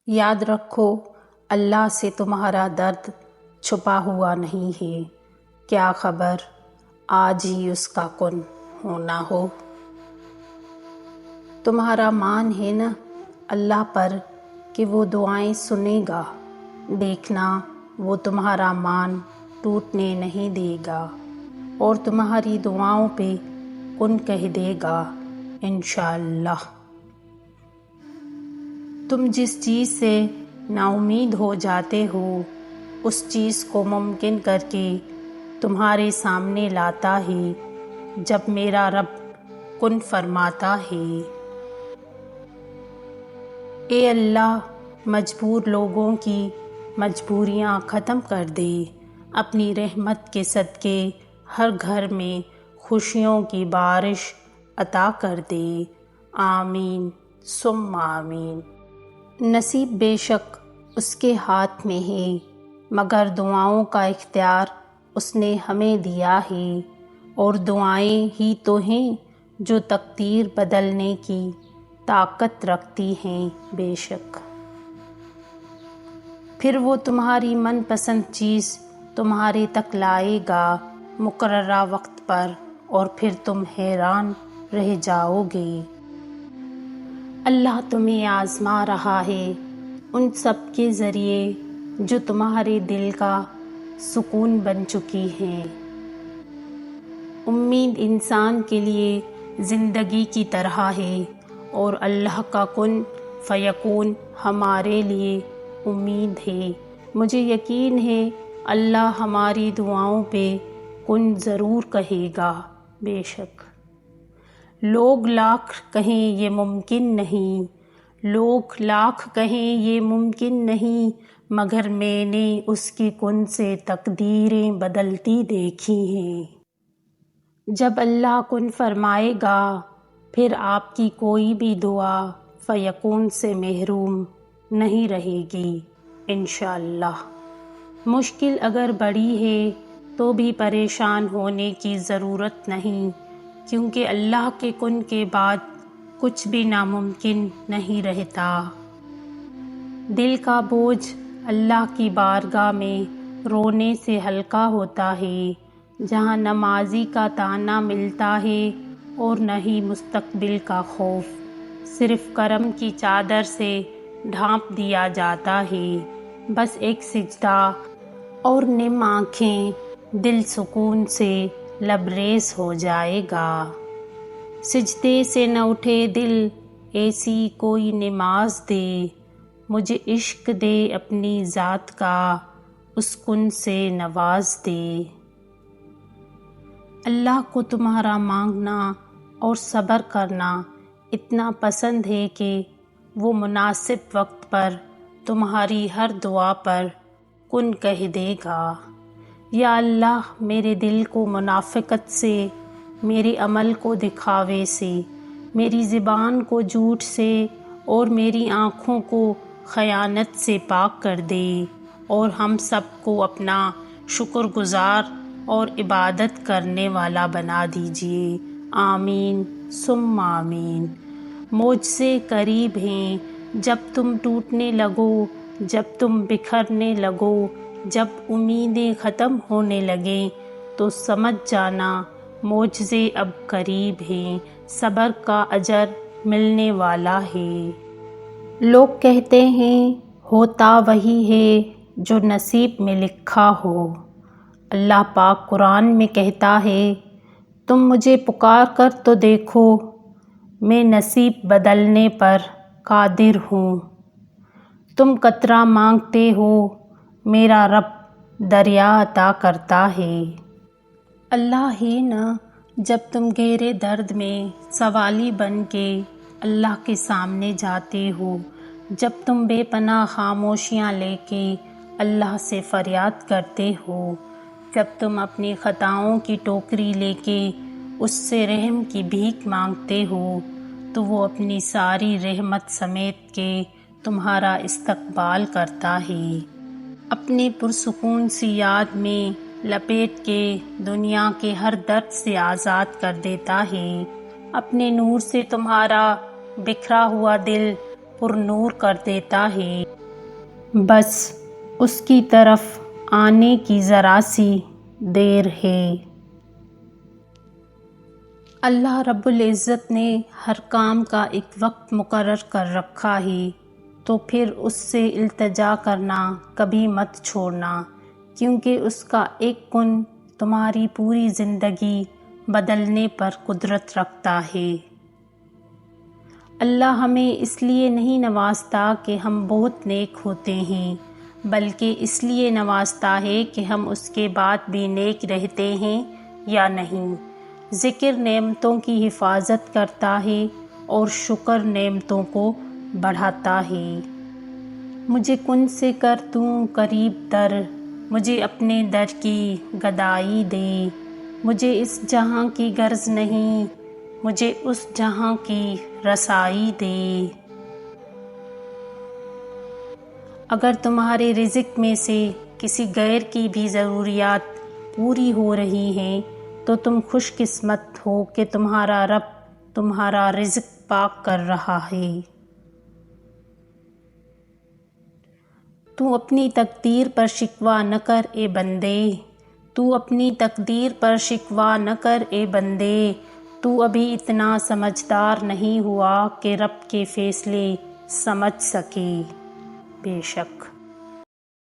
یاد رکھو اللہ سے تمہارا درد چھپا ہوا نہیں ہے، کیا خبر آج ہی اس کا کن ہونا ہو۔ تمہارا مان ہے نا اللہ پر کہ وہ دعائیں سنے گا، دیکھنا وہ تمہارا مان ٹوٹنے نہیں دے گا اور تمہاری دعاؤں پہ کن کہہ دے گا انشاءاللہ۔ تم جس چیز سے نا امید ہو جاتے ہو اس چیز کو ممکن کر کے تمہارے سامنے لاتا ہے جب میرا رب کن فرماتا ہے۔ اے اللہ، مجبور لوگوں کی مجبوریاں ختم کر دے، اپنی رحمت کے صدقے ہر گھر میں خوشیوں کی بارش عطا کر دے، آمین ثم آمین۔ نصیب بے شک اس کے ہاتھ میں ہے، مگر دعاؤں کا اختیار اس نے ہمیں دیا ہے، اور دعائیں ہی تو ہیں جو تقدیر بدلنے کی طاقت رکھتی ہیں بے شک۔ پھر وہ تمہاری من پسند چیز تمہارے تک لائے گا مقررہ وقت پر، اور پھر تم حیران رہ جاؤ گے۔ اللہ تمہیں آزما رہا ہے ان سب کے ذریعے جو تمہارے دل کا سکون بن چکی ہیں۔ امید انسان کے لیے زندگی کی طرح ہے، اور اللہ کا کن فیکون ہمارے لیے امید ہے۔ مجھے یقین ہے اللہ ہماری دعاؤں پہ کن ضرور کہے گا بے شک۔ لوگ لاکھ کہیں یہ ممکن نہیں، لوگ لاکھ کہیں یہ ممکن نہیں، مگر میں نے اس کی کن سے تقدیریں بدلتی دیکھی ہیں۔ جب اللہ کن فرمائے گا پھر آپ کی کوئی بھی دعا فیکون سے محروم نہیں رہے گی انشاءاللہ۔ مشکل اگر بڑی ہے تو بھی پریشان ہونے کی ضرورت نہیں، کیونکہ اللہ کے کن کے بعد کچھ بھی ناممکن نہیں رہتا۔ دل کا بوجھ اللہ کی بارگاہ میں رونے سے ہلکا ہوتا ہے، جہاں نمازی کا طعنہ ملتا ہے اور نہ ہی مستقبل کا خوف، صرف کرم کی چادر سے ڈھانپ دیا جاتا ہے، بس ایک سجدہ اور نم آنکھیں، دل سکون سے لبریز ہو جائے گا۔ سجدے سے نہ اٹھے دل ایسی کوئی نماز دے، مجھے عشق دے اپنی ذات کا اس کن سے نواز دے۔ اللہ کو تمہارا مانگنا اور صبر کرنا اتنا پسند ہے کہ وہ مناسب وقت پر تمہاری ہر دعا پر کن کہہ دے گا۔ یا اللہ، میرے دل کو منافقت سے، میرے عمل کو دکھاوے سے، میری زبان کو جھوٹ سے اور میری آنکھوں کو خیانت سے پاک کر دے، اور ہم سب کو اپنا شکر گزار اور عبادت کرنے والا بنا دیجیے، آمین ثم آمین۔ معجزے قریب ہیں، جب تم ٹوٹنے لگو، جب تم بکھرنے لگو، جب امیدیں ختم ہونے لگیں تو سمجھ جانا معجزے اب قریب ہیں، صبر کا اجر ملنے والا ہے۔ لوگ کہتے ہیں ہوتا وہی ہے جو نصیب میں لکھا ہو، اللہ پاک قرآن میں کہتا ہے تم مجھے پکار کر تو دیکھو، میں نصیب بدلنے پر قادر ہوں۔ تم قطرہ مانگتے ہو، میرا رب دریا عطا کرتا ہے۔ اللہ ہے نا، جب تم گہرے درد میں سوالی بن کے اللہ کے سامنے جاتے ہو، جب تم بے پناہ خاموشیاں لے کے اللہ سے فریاد کرتے ہو، جب تم اپنی خطاؤں کی ٹوکری لے کے اس سے رحم کی بھیک مانگتے ہو، تو وہ اپنی ساری رحمت سمیت کے تمہارا استقبال کرتا ہے، اپنے پرسکون سی یاد میں لپیٹ کے دنیا کے ہر درد سے آزاد کر دیتا ہے، اپنے نور سے تمہارا بکھرا ہوا دل پر نور کر دیتا ہے، بس اس کی طرف آنے کی ذرا سی دیر ہے۔ اللہ رب العزت نے ہر کام کا ایک وقت مقرر کر رکھا ہے، تو پھر اس سے التجا کرنا کبھی مت چھوڑنا، کیونکہ اس کا ایک کن تمہاری پوری زندگی بدلنے پر قدرت رکھتا ہے۔ اللہ ہمیں اس لیے نہیں نوازتا کہ ہم بہت نیک ہوتے ہیں، بلکہ اس لیے نوازتا ہے کہ ہم اس کے بعد بھی نیک رہتے ہیں یا نہیں۔ ذکر نعمتوں کی حفاظت کرتا ہے اور شکر نعمتوں کو بڑھاتا ہے۔ مجھے کن سے کر دوں قریب تر، مجھے اپنے در کی گدائی دے۔ مجھے اس جہاں کی غرض نہیں، مجھے اس جہاں کی رسائی دے۔ اگر تمہارے رزق میں سے کسی غیر کی بھی ضروریات پوری ہو رہی ہیں تو تم خوش قسمت ہو کہ تمہارا رب تمہارا رزق پاک کر رہا ہے۔ تو اپنی تقدیر پر شکوہ نہ کر اے بندے، تو اپنی تقدیر پر شکوہ نہ کر اے بندے، تو ابھی اتنا سمجھدار نہیں ہوا کہ رب کے فیصلے سمجھ سکے۔ بے شک